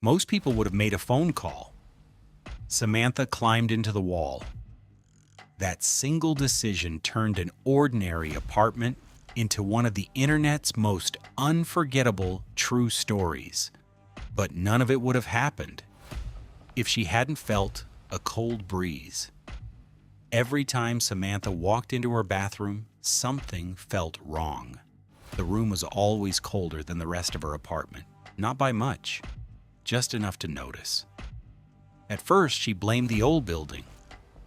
Most people would have made a phone call. Samantha climbed into the wall. That single decision turned an ordinary apartment into one of the internet's most unforgettable true stories. But none of it would have happened if she hadn't felt a cold breeze. Every time Samantha walked into her bathroom, something felt wrong. The room was always colder than the rest of her apartment. Not by much, just enough to notice. At first, she blamed the old building.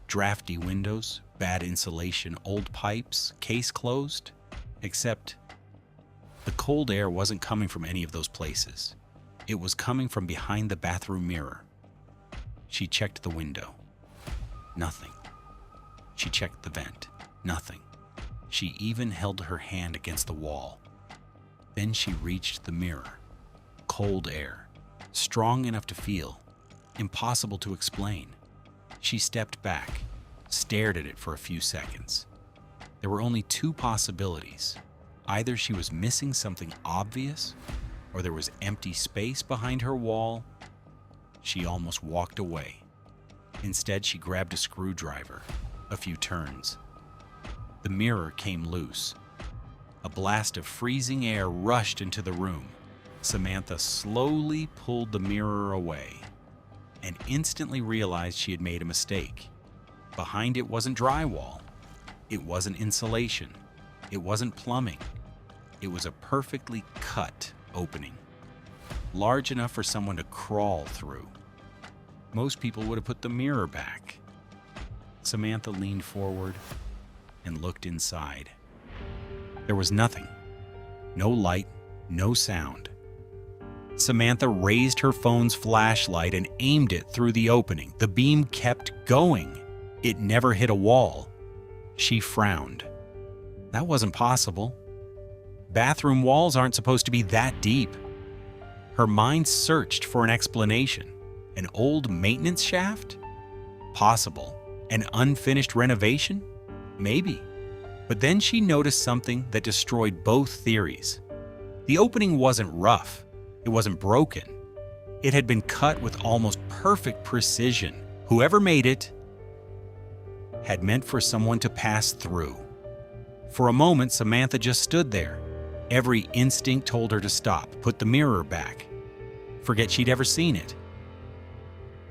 Drafty windows, bad insulation, old pipes, case closed. Except the cold air wasn't coming from any of those places. It was coming from behind the bathroom mirror. She checked the window. Nothing. She checked the vent. Nothing. She even held her hand against the wall. Then she reached the mirror. Cold air. Strong enough to feel. Impossible to explain. She stepped back, stared at it for a few seconds. There were only two possibilities. Either she was missing something obvious, or there was empty space behind her wall. She almost walked away. Instead, she grabbed a screwdriver. A few turns. The mirror came loose. A blast of freezing air rushed into the room. Samantha slowly pulled the mirror away and instantly realized she had made a mistake. Behind it wasn't drywall. It wasn't insulation. It wasn't plumbing. It was a perfectly cut opening, large enough for someone to crawl through. Most people would have put the mirror back. Samantha leaned forward and looked inside. There was nothing. No light, no sound. Samantha raised her phone's flashlight and aimed it through the opening. The beam kept going. It never hit a wall. She frowned. That wasn't possible. Bathroom walls aren't supposed to be that deep. Her mind searched for an explanation. An old maintenance shaft? Possible. An unfinished renovation? Maybe. But then she noticed something that destroyed both theories. The opening wasn't rough. It wasn't broken. It had been cut with almost perfect precision. Whoever made it had meant for someone to pass through. For a moment, Samantha just stood there. Every instinct told her to stop, put the mirror back, forget she'd ever seen it.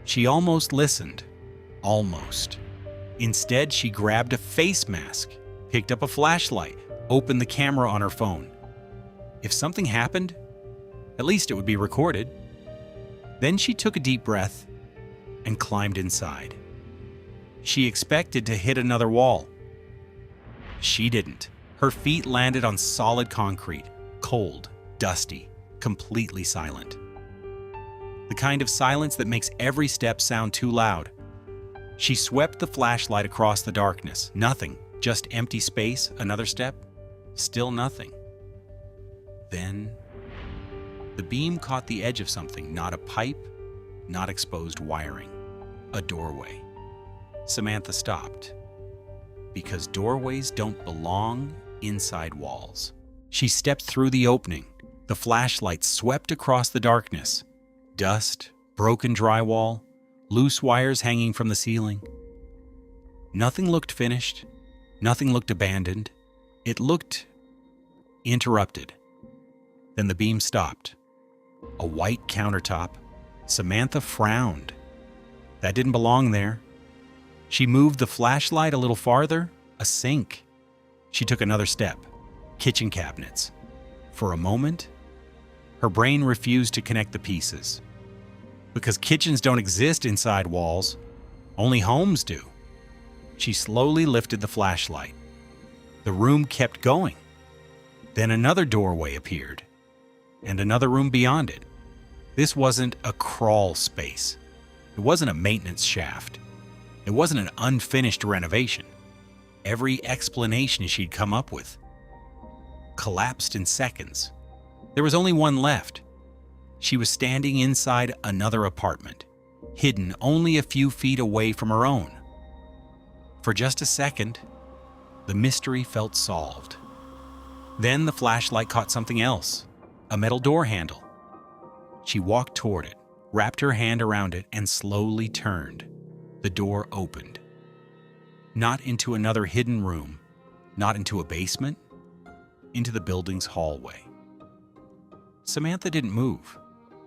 She almost listened. Almost. Instead, she grabbed a face mask, picked up a flashlight, opened the camera on her phone. If something happened, at least it would be recorded. Then she took a deep breath and climbed inside. She expected to hit another wall. She didn't. Her feet landed on solid concrete, cold, dusty, completely silent. The kind of silence that makes every step sound too loud. She swept the flashlight across the darkness. Nothing, just empty space. Another step, still nothing. Then the beam caught the edge of something, not a pipe, not exposed wiring, a doorway. Samantha stopped, because doorways don't belong inside walls. She stepped through the opening. The flashlight swept across the darkness. Dust, broken drywall, loose wires hanging from the ceiling. Nothing looked finished. Nothing looked abandoned. It looked interrupted. Then the beam stopped. A white countertop. Samantha frowned. That didn't belong there. She moved the flashlight a little farther. A sink. She took another step. Kitchen cabinets. For a moment, her brain refused to connect the pieces. Because kitchens don't exist inside walls. Only homes do. She slowly lifted the flashlight. The room kept going. Then another doorway appeared, and another room beyond it. This wasn't a crawl space. It wasn't a maintenance shaft. It wasn't an unfinished renovation. Every explanation she'd come up with collapsed in seconds. There was only one left. She was standing inside another apartment, hidden only a few feet away from her own. For just a second, the mystery felt solved. Then the flashlight caught something else, a metal door handle. She walked toward it, wrapped her hand around it, and slowly turned. The door opened. Not into another hidden room, not into a basement, into the building's hallway. Samantha didn't move.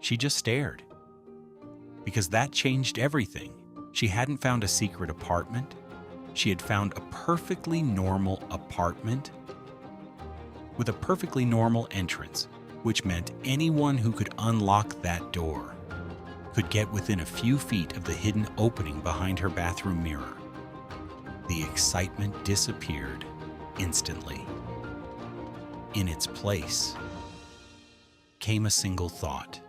She just stared. Because that changed everything. She hadn't found a secret apartment. She had found a perfectly normal apartment with a perfectly normal entrance, which meant anyone who could unlock that door could get within a few feet of the hidden opening behind her bathroom mirror. The excitement disappeared instantly. In its place came a single thought.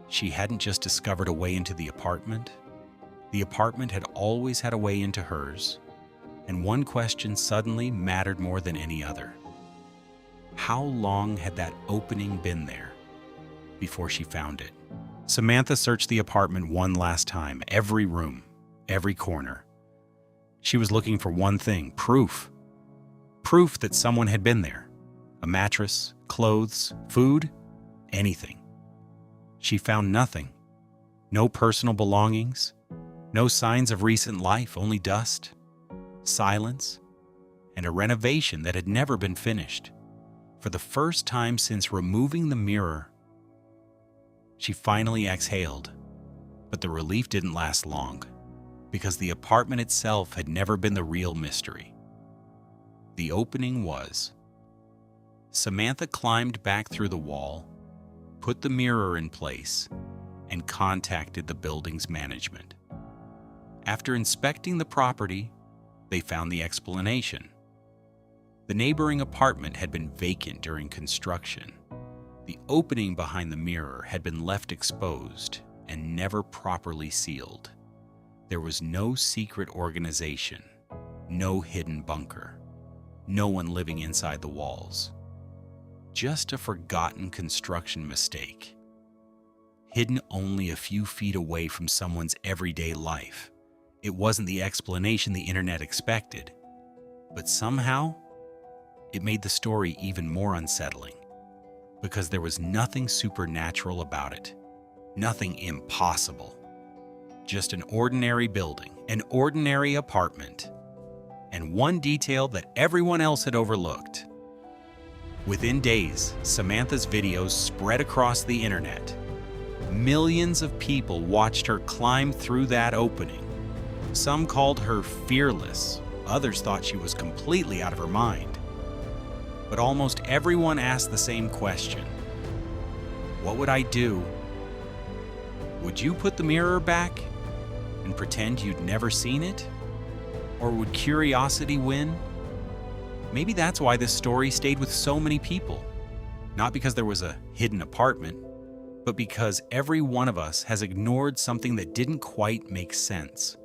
She hadn't just discovered a way into the apartment. The apartment had always had a way into hers, and one question suddenly mattered more than any other. How long had that opening been there before she found it? Samantha searched the apartment one last time, every room, every corner. She was looking for one thing, proof. Proof that someone had been there. A mattress, clothes, food, anything. She found nothing. No personal belongings, no signs of recent life, only dust, silence, and a renovation that had never been finished. For the first time since removing the mirror, she finally exhaled, but the relief didn't last long, because the apartment itself had never been the real mystery. The opening was. Samantha climbed back through the wall, put the mirror in place, and contacted the building's management. After inspecting the property, they found the explanation. The neighboring apartment had been vacant during construction. The opening behind the mirror had been left exposed and never properly sealed. There was no secret organization, no hidden bunker, no one living inside the walls. Just a forgotten construction mistake, hidden only a few feet away from someone's everyday life. It wasn't the explanation the internet expected, but somehow it made the story even more unsettling, because there was nothing supernatural about it, nothing impossible. Just an ordinary building, an ordinary apartment, and one detail that everyone else had overlooked. Within days, Samantha's videos spread across the internet. Millions of people watched her climb through that opening. Some called her fearless, others thought she was completely out of her mind. But almost everyone asked the same question. What would I do? Would you put the mirror back and pretend you'd never seen it? Or would curiosity win? Maybe that's why this story stayed with so many people. Not because there was a hidden apartment, but because every one of us has ignored something that didn't quite make sense.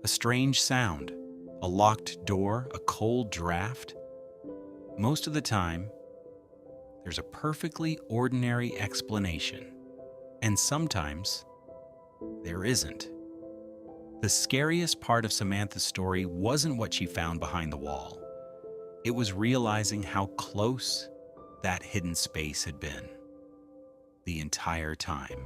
A strange sound, a locked door, a cold draft. Most of the time, there's a perfectly ordinary explanation. And sometimes, there isn't. The scariest part of Samantha's story wasn't what she found behind the wall. It was realizing how close that hidden space had been the entire time.